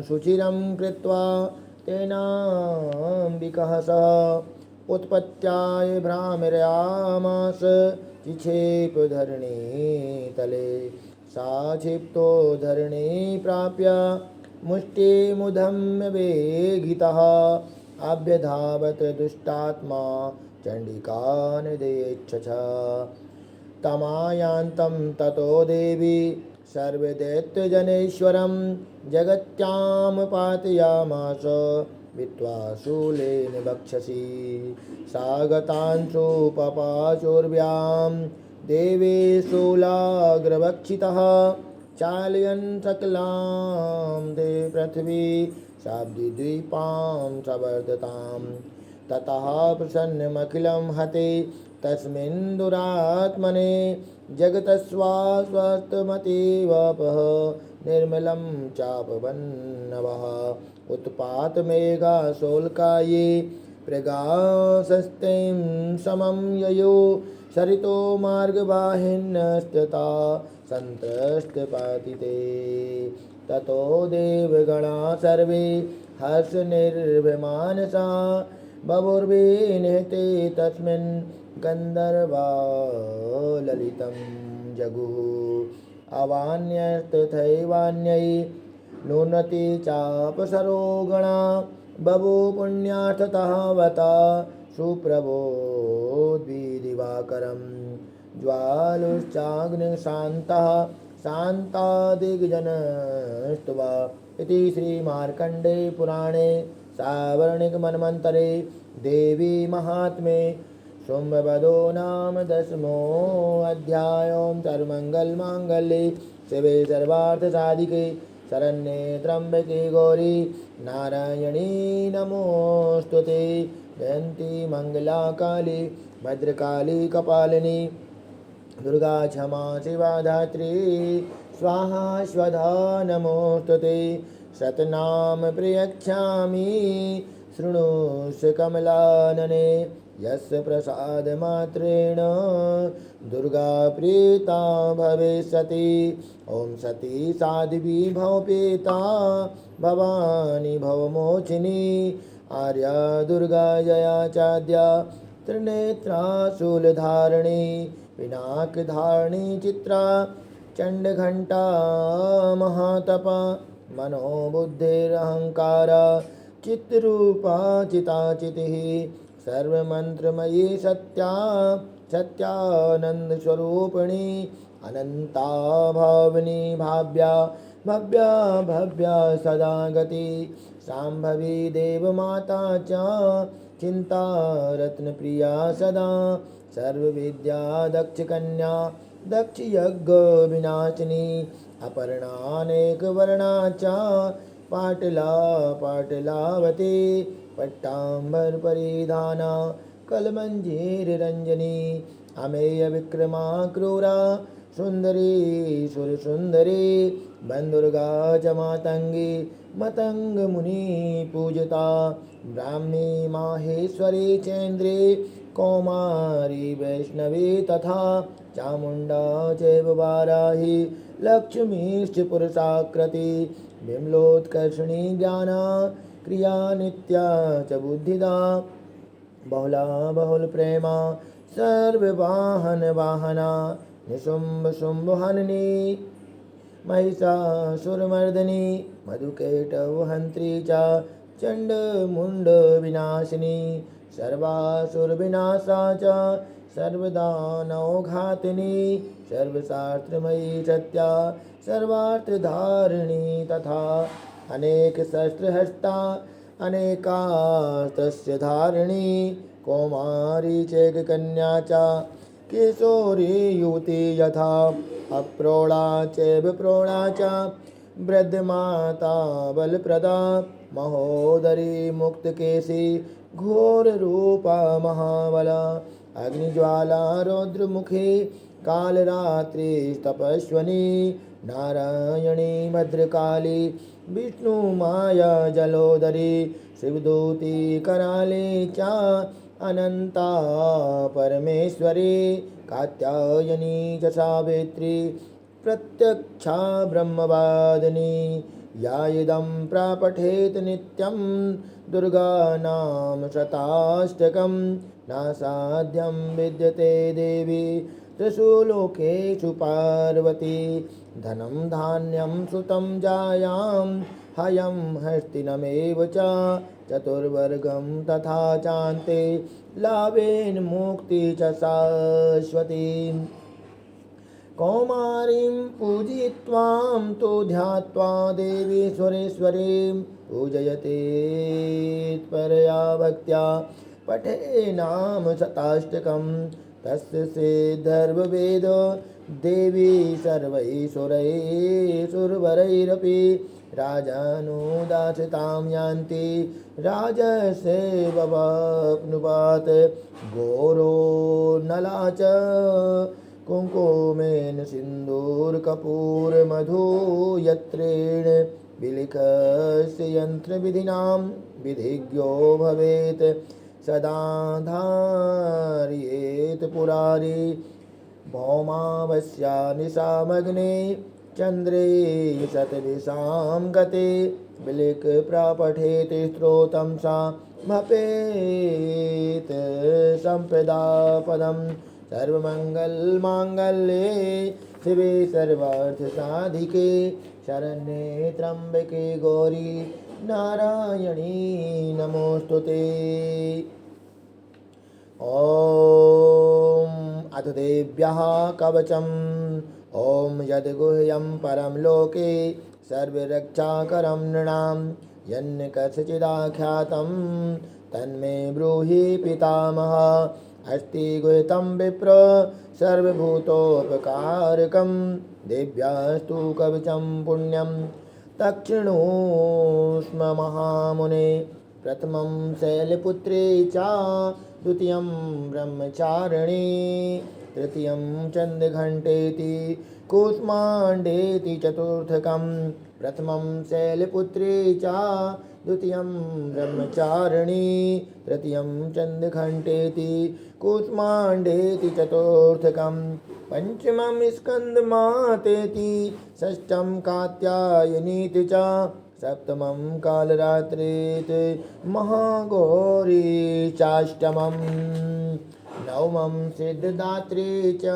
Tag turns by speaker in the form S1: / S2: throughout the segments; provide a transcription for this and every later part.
S1: शुचिरं कृत्वा तेनाम्बिकः सः उत्पत्त्याय भ्रामयामास चिक्षेप धरणीतले सा क्षिप्तो धरणी प्राप्य मुष्टिमुधम्य वेगितः अभ्यधावत् दुष्टात्मा चण्डिकानिदेच्छच तमायान्तं ततो देवी सर्वदैत्यजनेश्वरं जगत्यां पातयामास वित्वा शूलेन वक्षसि सा गतांशु पपाचोर्व्यां देवी शूलाग्रवक्षितः चालयन् सकलां दे पृथ्वी शाब्दिद्वीपां सवर्धतां ततः प्रसन्नमखिलं हते तस्मिन् दुरात्मने जगतस्वास्वस्तमतीवपः निर्मलं चापवन्नवः उत्पातमेघाशोल्काये मृगासस्तें समं ययो सरितो मार्गवाहिन्यस्तता सन्त्रस्तपातिते ततो देवगणा सर्वे हर्षनिर्भमानसा बभुर्विनिहते तस्मिन् गन्धर्वा ललितं जगुः अवान्यस्तथैवान्यै नुनति चापसरो गणा बभू पुण्यार्थतः वता सुप्रबोद्विदिवाकरं ज्वालुश्चाग्निशान्तः शान्तादिग्जनस्त्वा इति श्रीमार्कण्डे पुराणे सावर्णिकमन्वन्तरे देवी महात्म्ये शुम्भवधो नाम 10मोऽध्यायो सर्वमङ्गलमाङ्गल्ये शिवे सर्वार्थसाधिके शरण्ये त्र्यम्बके गौरी नारायणी नमोऽस्तुते जयन्ती मङ्गला काली भद्रकाली कपालिनी दुर्गा क्षमा शिवा धात्री स्वाहा स्वधा नमोस्तुते शतनाम प्रयच्छामि शृणुष्व कमलानने यस्य प्रसादमात्रेण दुर्गा प्रीता भविष्यति ॐ सती साध्वी भवपेता भवानी भवमोचिनी आर्या दुर्गा जया चाद्या त्रिनेत्रा शूलधारिणी पिनाकधारिणी चित्रा चण्डघण्टा महातपा मनोबुद्धिरहङ्कार चित्रूपा चिताचितिः सर्वमन्त्रमयी सत्या सत्यानन्दस्वरूपिणी अनन्ता भावनी भाव्या भव्या भव्या सदा गति शाम्भवी देवमाता च चिन्ता रत्नप्रिया सदा सर्वविद्या दक्षकन्या दक्षयज्ञविनाशिनी अपर्णानेकवर्णा च पाटला पाटलावती पट्टाम्बरपरिधाना कलमञ्जीररञ्जनी अमेयविक्रमा क्रूरा सुन्दरी सुरसुन्दरी बन्दुर्गा च मातङ्गी मतङ्गमुनि पूजिता ब्राह्मी माहेश्वरी चेन्द्री कौमारी वैष्णवी तथा चामुण्डा चैव वाराही लक्ष्मीश्च पुरुषाकृति विमलोत्कर्षिणी ज्ञाना क्रिया नित्या च बुद्धिदा बहुला बहुलप्रेमा सर्ववाहनवाहना निशुम्भशुम्भहननी महिषासुरमर्दिनी मधुकैटवहन्त्री च चण्डमुण्डविनाशिनी सर्वासुरविनाशा च सर्वदानवघातिनी सर्वशास्त्रमयी सत्या सर्वार्थधारिणी तथा अनेकशस्त्रहस्ता अनेकास्त्रस्य धारिणी कौमारी चैककन्या च किशोरी युवती यथा अप्रौढा चैव प्रौढा च वृद्धमाता बलप्रदा महोदरी मुक्तकेशी घोररूपा महाबला अग्निज्वाला रौद्रमुखी कालरात्रि तपस्विनी नारायणी भद्रकाली विष्णुमाया जलोदरी शिवदूती कराली च अनंता परमेश्वरी कात्यायनी च सावित्री प्रत्यक्षा ब्रह्मवादिनी या इदं प्रपठेत् नित्यं दुर्गानां शताष्टकं नासाध्यं विद्यते देवी त्रिषु लोकेषु पार्वती धनं धान्यं सुतं जायां हयं हस्तिनमेव च चतुर्वर्गं तथा चान्ते लाभेन मुक्ति च शाश्वती कौमारीं पूजयित्वां तु ध्यात्वा देवी सुरेश्वरीं पूजयते परया भक्त्या पठे नाम शताष्टकं तस्य सिद्धर्ववेद देवी सर्वैः सुरैः सुरवरैरपि राजानुदासितां यान्ति राजसेववाप्नुवात् घोरो नला च कुङ्कुमेन सिन्दूरकपूरमधु यत्रेण विलिखस्य यन्त्रविधिनां विधिज्ञो भवेत् सदा धारयेत् पुरारी भौमावस्या निशामग्ने चन्द्रे शतदिशां गते विलिख प्रापठेत् स्तोत्रं सा मपेत् सम्पदा पदम् सर्वमङ्गलमाङ्गल्ये शिवे सर्वार्थसाधिके शरण्ये त्र्यम्बके गौरी नारायणी नमोऽस्तुते। ॐ अथ देव्यः कवचम् ॐ यद्गुह्यं परं लोके सर्वरक्षाकरं नृणां यन्न कस्यचिदाख्यातं तन्मे ब्रूहि पितामह अस्ति गुहितं विप्र सर्वभूतोपकारकं देव्यास्तु कवचं पुण्यं तक्षिणोस्म महामुने प्रथमं शैलपुत्री च द्वितीयं ब्रह्मचारिणी तृतीयं चन्द्रघण्टेति कूष्माण्डेति चतुर्थकं प्रथमं शैलपुत्री च द्वितीयं ब्रह्मचारिणी तृतीयं चन्द्रघण्टेति कूष्माण्डेति चतुर्थकं पंचमं स्कन्दमातेति षष्ठं कात्यायनीति च सप्तमं कालरात्रीति महागौरी चाष्टमं नवमं सिद्धदात्री च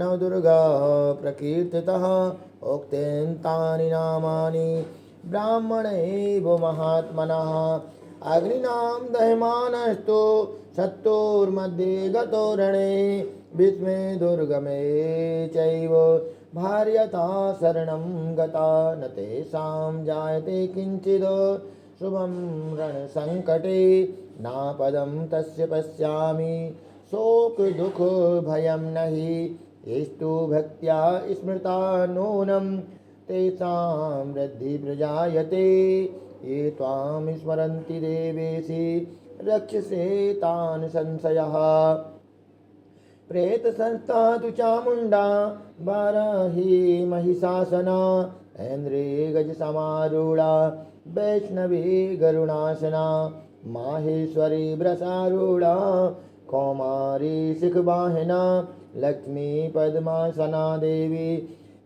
S1: नवदुर्गा प्रकीर्तितः उक्तेन्तानि नामानि ब्राह्मणैव महात्मनः अग्निनां दह्यमानस्तु शत्रुर्मध्ये गतो रणे भीष्मे दुर्गमे चैव भार्यता शरणं गता न तेषां जायते किञ्चित् शुभं रणसङ्कटे नापदं तस्य पश्यामि शोकदुःखभयं नहि येस्तु भक्त्या स्मृता नूनं तेषां वृद्धि प्रजायते ये त्वां स्मरन्ति देवेशि रक्षसे तान् संशयः प्रेतसंस्था तु चामुण्डा वाराही महिषासना ऐन्द्रे गजसमारूढा वैष्णवी गरुणासना माहेश्वरी वृषारूढा कौमारी शिखवाहिना लक्ष्मी पद्मासना देवी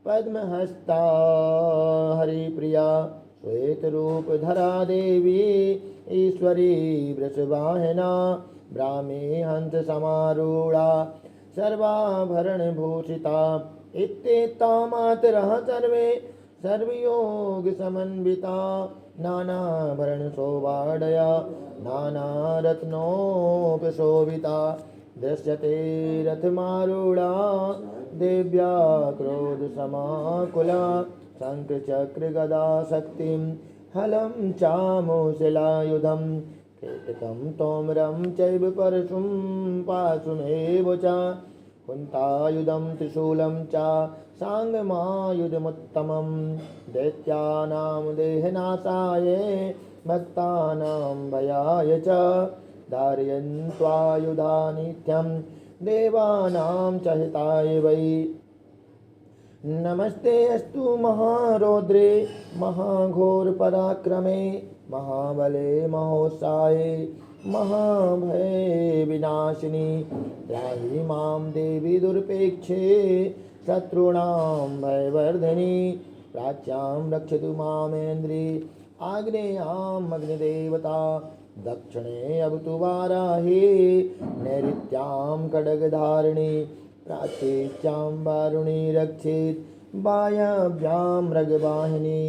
S1: पद्महस्ता हरिप्रिया श्वेतरूपधरा देवी ईश्वरी वृषवाहिना ब्राह्मी हंस समारूढ़ा सर्वाभरणभूषिता इत्येता मातरः सर्वे सर्वयोगसमन्विता नानाभरणशोभाढया नानारत्नोपशोभिता दृश्यते रथमारूढ़ा देव्या क्रोधसमाकुला शङ्खचक्रगदा शक्तिं हलं चामुशलायुधं केतकं तोमरं चैव परशुं पाशुमेव च कुन्तायुधं त्रिशूलं च साङ्गमायुधमुत्तमं दैत्यानां देहनाशाय भक्तानां भयाय च धारयन्त्वायुधा नित्यं देवानां च हिताय वै नमस्ते अस्तु महारौद्रे महाघोरपराक्रमे महाबले महोत्साहे महाभये विनाशिनी त्राहि मां देवी दुर्पेक्षे शत्रूणां भयवर्धिनी प्राच्यां रक्षतु मामेन्द्री आग्नेयाम् अग्निदेवता दक्षिणे अवतु वाराही नैऋत्यां खड्गधारिणी प्राचीच्यां वारुणी रक्षेत् वायव्यां मृगवाहिनी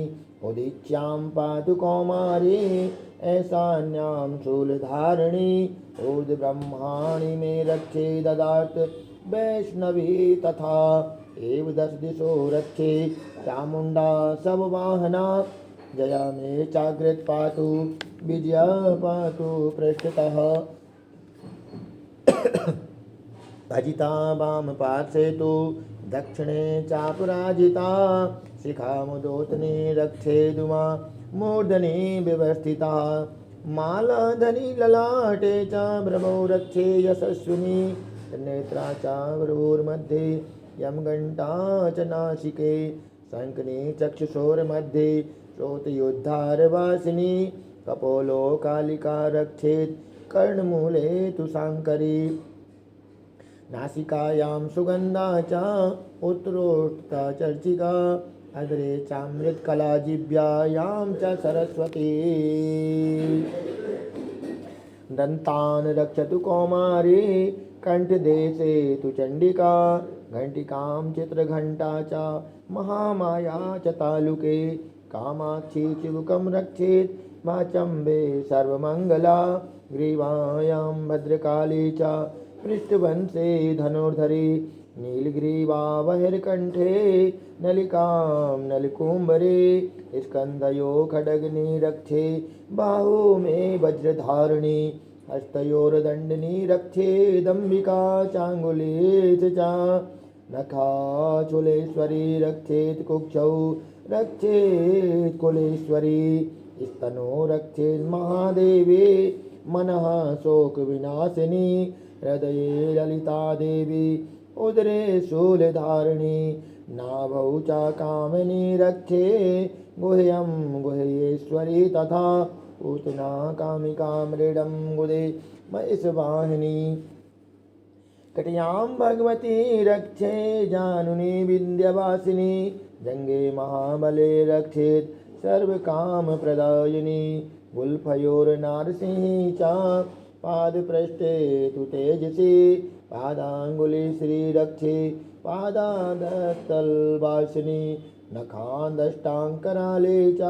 S1: उदीच्यां पातु कौमारी ऐशान्यां शूलधारिणी ऊर्ध्वब्रह्माणि मे रक्षे ददात् वैष्णवी तथा एव दश दिशो रक्षे चामुण्डा सबवाहना जया मे चाग्रत पातु विजया पातु पृष्ठतः अजिता वाम पार्श्वे तु दक्षिणे चापराजिता शिखामुदोतने रक्षेदुमा मूर्धनि व्यवस्थिता मालाधनि ललाटे च भ्रमौ रक्षे यशस्विनी नेत्रा च भ्रुर्मध्ये यम घण्टा च नासिके शङ्खनि चक्षुषोर्मध्ये श्रोतयोद्धारवासिनी कपोलो कालिका रक्षेत् कर्णमूले तु शाङ्करी नासिकायां सुगन्धा च उत्तरोत्ता चर्चिका अग्रे चामृतकला जिह्वायां च सरस्वती दन्तान् रक्षतु कौमारी कण्ठदेशे तु चण्डिका घण्टिकां चित्रघण्टा च महामाया च तालुके कामाक्षी चिबुकं रक्षेत् वाचम्बे सर्वमङ्गला ग्रीवायां भद्रकाली च पृष्ठवंशे धनुर्धरी नीलग्रीवा बहिर्कण्ठे नलिकां नलकुम्भरे स्कन्धयो खड्गनि रक्षे बाहु मे वज्रधारिणी हस्तयोर्दण्डिनी रक्षेदम्बिका चाङ्गुलीथ च नखाचूलेश्वरी रक्षेत् कुक्षौ रक्षेत् कुलेश्वरी स्तनो रक्षेत् महादेवी मनः शोकविनाशिनी हृदये ललिता देवी उदरे शूलधारिणी नाभौ च कामिनी रक्षे गुह्यं गुह्येश्वरी तथा पूतना कामिका मृडं गुदे महेशवाहिनी कटयां भगवती रक्षे जानुनी विन्ध्यवासिनी जङ्गे महाबले रक्षेत् सर्वकामप्रदायिनी गुल्फयोर्नारसिंही च पादपृष्ठे तु तेजसी पादाङ्गुली श्रीरक्षे पादादस्तल्वासिनी नखान् दष्टाङ्कराले च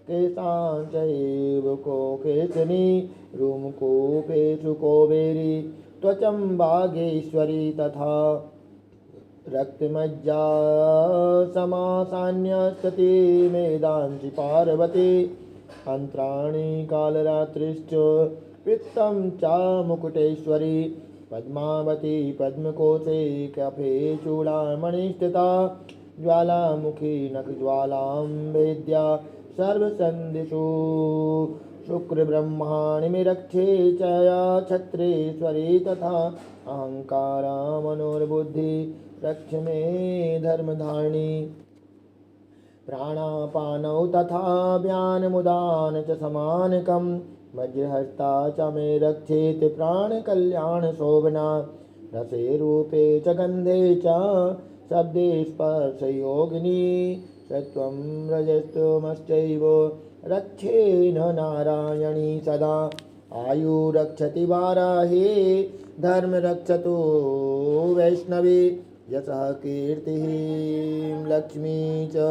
S1: केशान् चैव कोकेशनी रुमकूपेषु कोवेरी त्वचं वागेश्वरी तथा रक्तमज्जा समासान्यस्तति मेदांसि पार्वती अन्त्राणि कालरात्रिश्च पित्तं च मुकुटेश्वरी पद्मावती पद्मकोशे कफे चूडामणिस्थिता ज्वालामुखी नखज्वालां वेद्या सर्वसन्धिषु शुक्रब्रह्माणि मे रक्षे च या छत्रेश्वरी तथा अहङ्कारा मनोर्बुद्धि रक्ष मे धर्मधारिणी प्राणापानौ तथा व्यानमुदान च समानकं वज्रहस्ता च मे रक्षेत् प्राणकल्याणशोभना रसे रूपे च गन्धे च शब्दे स्पर्शयोगिनी सत्वं रजस्तमश्चैव रक्षेन नारायणी सदा आयु रक्षति वाराही धर्म रक्षतु वैष्णवी यशः कीर्तिः लक्ष्मी च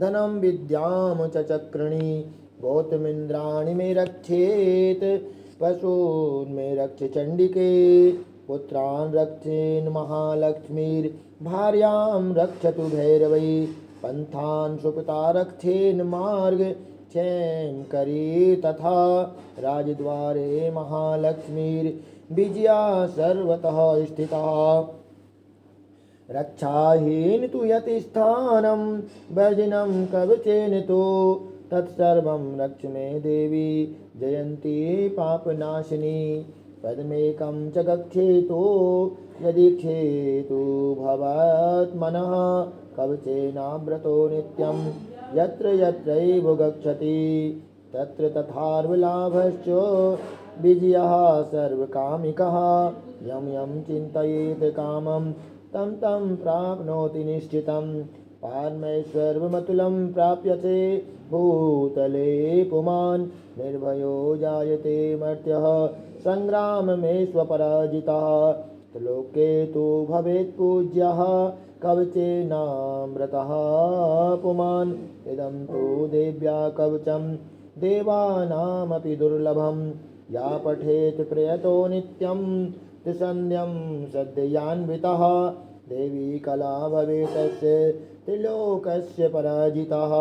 S1: धनं विद्यां च चक्रिणी गौतमिन्द्राणि मे रक्षेत् पशून् मे रक्ष चण्डिके पुत्रान् रक्षेन् महालक्ष्मीर्भार्यां रक्षतु भैरवी पन्थान् सुपता रक्षेन् मार्ग क्षेम करी तथा राजद्वारे महालक्ष्मीर्विजया सर्वतः स्थिता रक्षाहीन तु यतिस्थानं वर्जनं कवचेन तु तत्सर्वं रक्ष मे देवी जयन्ती पापनाशिनी पद्मेकं च गच्छेतो यदि क्षेतु भवत्मनः कवचेनाव्रतो नित्यं यत्र यत्रैव गच्छति तत्र तथार्वलाभश्च विजयः सर्वकामिकः यं यं चिन्तयेत् कामं तं तं प्राप्नोति निश्चितं पारमैश्वर्यमतुलं प्राप्यते भूतले पुमान् निर्भयो जायते मर्त्यः सङ्ग्राममेष्वपराजितः लोके तु भवेत् पूज्यः कवचेनामृतः पुमान् इदं तु देव्या कवचं देवानामपि दुर्लभं या पठेत् प्रयतो नित्यं त्रिसन्ध्यं सद्यान्वितः देवी कला भवेत् तस्य त्रिलोकस्य पराजितः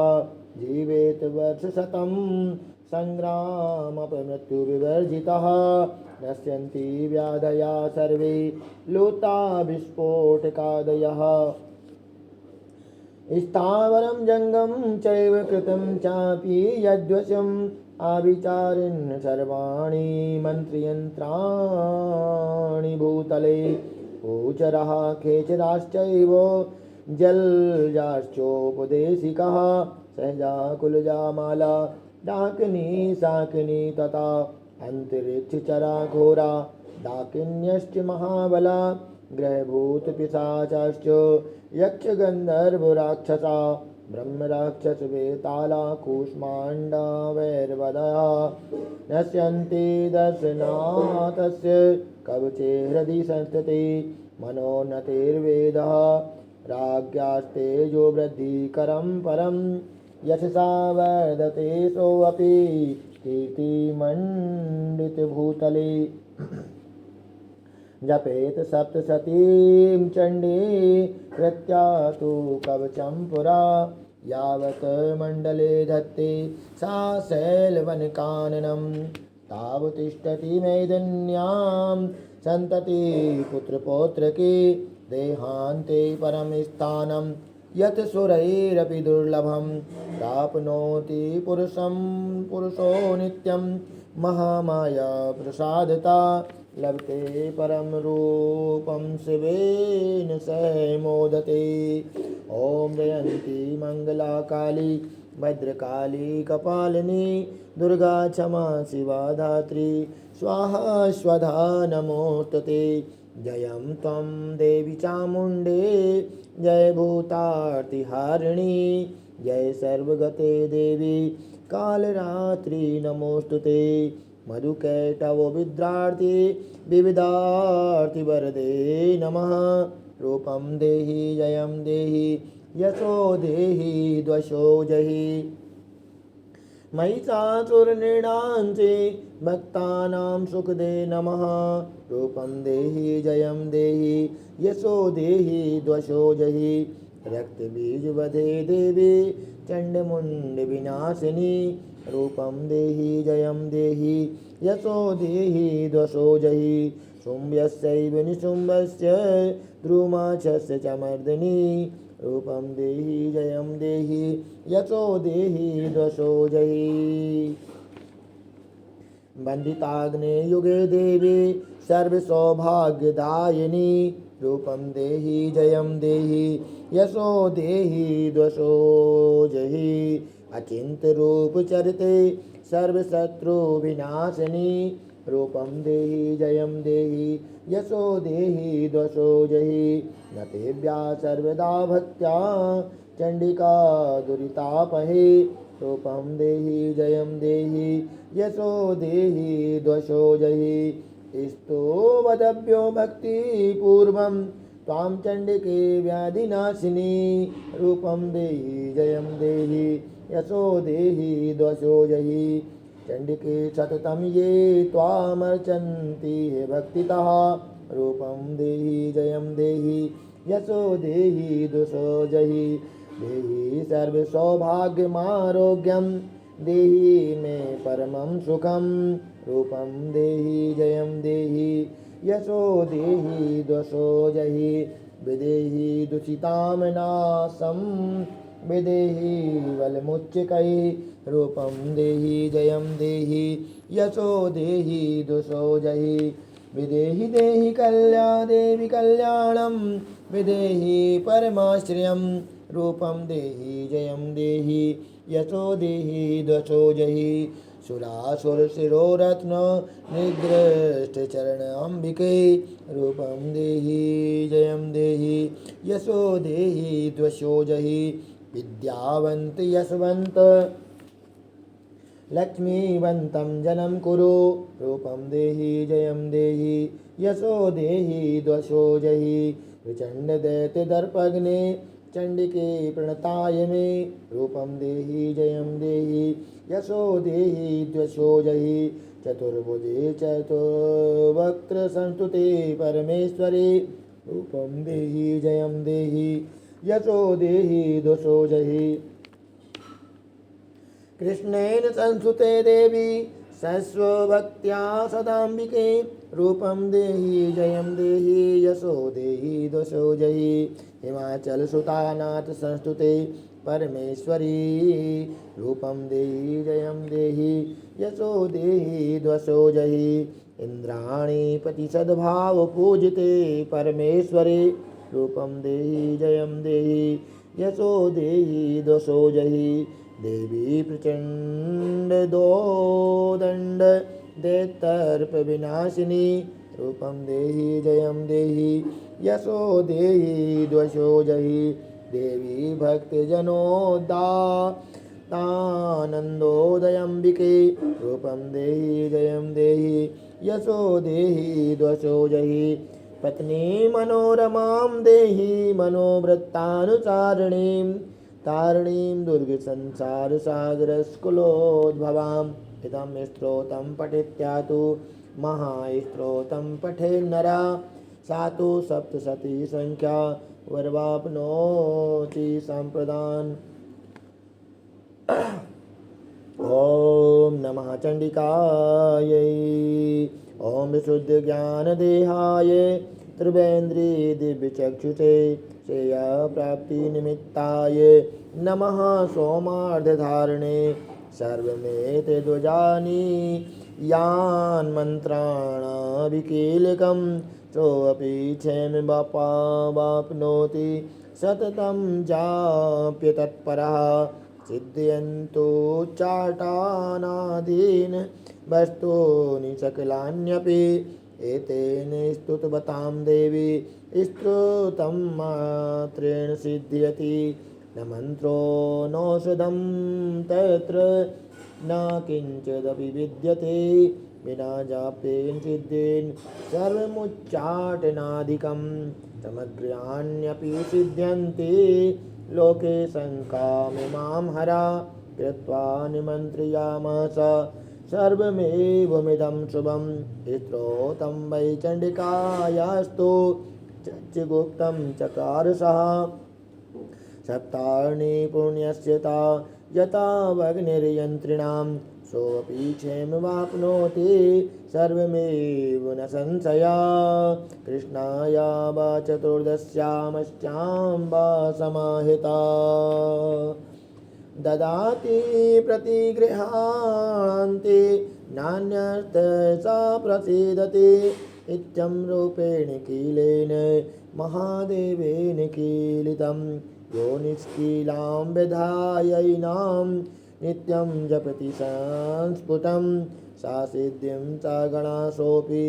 S1: जीवेत् वर्षशतं सङ्ग्रामपमृत्युविवर्जितः नश्यन्ति व्याधया सर्वे लुता विस्फोटकादयः स्थावरं जङ्गम चैव कृतं चापि यद्वशम् आविचारिन् सर्वाणि मन्त्रयन्त्राणि भूतले गोचरः खेचराश्चैव जलजाश्चोपदेशिकः सहजा कुलजा माला डाकिनी शाकिनी तथा अंतरिक्षचरा घोरा डाकिन्यश्च महाबला ग्रहभूतपिशाचाश्च यक्षगन्धर्वराक्षसा ब्रह्मराक्षसवेताला कूष्माण्डा वैर्वदया नश्यन्ति दर्शनातस्य कवचे हृदि संस्थिते मनोन्नतिर्वेदः राज्ञास्तेजो वृद्धिकरं परं यशसा वर्धते सोऽपि कीर्तिमण्डितभूतले जपेत सप्तशतीं चण्डी कृत्या तु कवचं पुरा यावत् मण्डले धत्ते सा शैलवनकाननं तावतिष्ठति मैदिन्यां सन्तति पुत्रपौत्रके देहान्ते परं स्थानं यत् सुरैरपि दुर्लभं प्राप्नोति पुरुषो नित्यं महामाया प्रसादता लभते परम रूपं शिवेन सह मोदते। ॐ जयन्ती मंगला काली भद्रकाली कपालिनी दुर्गा क्षमा शिवा धात्री स्वाहा स्वधा नमोस्तुते। जयं त्वं देवी चामुण्डे जय भूतार्तिहारिणी जय सर्वगते देवी कालरात्रि नमोस्तुते। मधुकैटव विद्रार्ति विविधार्ति वरदे नमः। रूपं देहि जयं देहि यशो देहि द्वशो जहि महिषासुरनिर्णान्ते भक्तानां सुखदे नमः। रूपं देहि जयं देहि यशो देहि द्वशो जहि रक्तबीजवधे देवी चण्डमुण्डविनाशिनी। रूपं देहि जयं देहि यशो देहि द्वशो जहि शुम्भस्यैव निशुम्भस्य द्रुमाक्षस्य च मर्दिनी। रूपं देहि जयं देहि यशो देहि द्वशो जहि बन्दिताग्नेयुगे देवी सर्वसौभाग्यदायिनी। रूपं देहि जयं देहि यशो देहि द्वशो जहि अचिन्त्यरूपचरिते सर्वशत्रुविनाशिनी। रूपं देहि जयं देहि यशो देहि द्वशो जहि नतेभ्यः सर्वदा भक्त्या चण्डिका दुरितापहे। रूपं देहि जयं देहि यशो देहि द्वशो जहि स्तोवदभ्यो भक्तिपूर्वं त्वां चण्डिके व्याधिनाशिनी। रूपं देहि जयं देहि यशो देहि द्वशो जहि चण्डिके सततं ये त्वामर्चन्ति हे भक्तितः। रूपं देहि जयं देहि यशो देहि द्वशो जहि देहि सर्वसौभाग्यमारोग्यं देहि मे परमं सुखं। रूपं देहि जयं देहि यशो देहि द्वशो जहि विदेहि दुषितां नाशं विदेहि बलमुच्चकै। रूपं देहि जयं देहि यशो देहि द्वशो जहि विदेहि देहि कल्या देवी कल्याणं विदेहि परमाश्रयं। रूपं देहि जयं देहि यशो देहि द्वशो जहि सुरासुरशिरोरत्न निगृष्टचरणाम्बिके रूपं देहि जयं देहि यशो देहि द्वशो जहि विद्यावन्त यशवन्त लक्ष्मीवन्तं जनं कुरु रूपं देहि जयं देहि यशो देहि द्वशो जहि प्रचण्डदैत्यदर्पघ्ने चण्डिके प्रणताय मे रूपं देहि जयं देहि यशो देहि द्वशो जहि चतुर्भुजे चतुर्वक्त्रसंस्तुते परमेश्वरे रूपं देहि जयं देहि यशो देहि द्वशो जहि कृष्णेन संस्तुते देवी सस्वभक्त्या सदाम्बिके रूपं देहि जयं देहि यशो देहि द्वशो जहि हिमाचलसुतानाथ संस्तुते परमेश्वरी रूपं देहि जयं देहि यशो देहि द्वशो जहि इन्द्राणीपति सद्भाव पूजिते परमेश्वरे रूपं देहि जयं देहि यशो देहि द्वशो जहि देवी प्रचंड दोदंड दैतर्प विनाशिनी रूपं देहि जयं देहि यशो देहि द्वशो जहि देवी भक्तजनोदातानन्दोदयम्बिके रूपं देहि जयं देहि यशो देहि द्वशो जहि पत्नी मनोरमां देहि मनोवृत्तानुसारिणीं तारिणीं दुर्गसंसारसागरस्कुलोद्भवाम् इदं स्तोत्रं पठित्यातु महास्तोत्रं पठेन्नरा सा तु सप्तशती संख्या वर्वाप्नोति सम्प्रदान्। ॐ नमः चण्डिकायै ॐ विशुद्धज्ञानदेहाय त्रिवेन्द्रिय दिव्यचक्षुषे श्रेयःप्राप्तिनिमित्ताय नमः सोमार्धधारणे सर्वमेते ध्वजानि यान् मन्त्राणाविकीलकं सोऽपि क्षेमवाप्नोति सततं जाप्य तत्परः सिद्ध्यन्तु चाटानादीन वस्तूनि सकलान्यपि एतेन स्तुतवतां देवी स्तोत्रं मात्रेण सिद्ध्यति न मन्त्रो नौषधं तत्र न किञ्चिदपि विद्यते विना जाप्येन सिद्धेन सर्वमुच्चाटनादिकं समग्राण्यपि सिद्ध्यन्ति लोके शङ्कामिमां हरा कृत्वा निमन्त्रयामास सर्वमेवमिदं शुभं स्तोत्रं वै चण्डिकायास्तु चिगुप्तं चकार सः सप्तार्णी पुण्यस्यता यथा वग्निर्यन्त्रिणां सोऽपि क्षेमवाप्नोति सर्वमेव न संशया कृष्णाया वा चतुर्दश्यामश्चां वा समाहिता ददाति प्रतिगृहान्ते नान्यत् सा प्रसीदति इत्यं रूपेण कीलेन महादेवेन कीलितं यो निष्कीलां विधायैनां नित्यं जपति संस्फुटं सा सिद्धिं च गणासोऽपि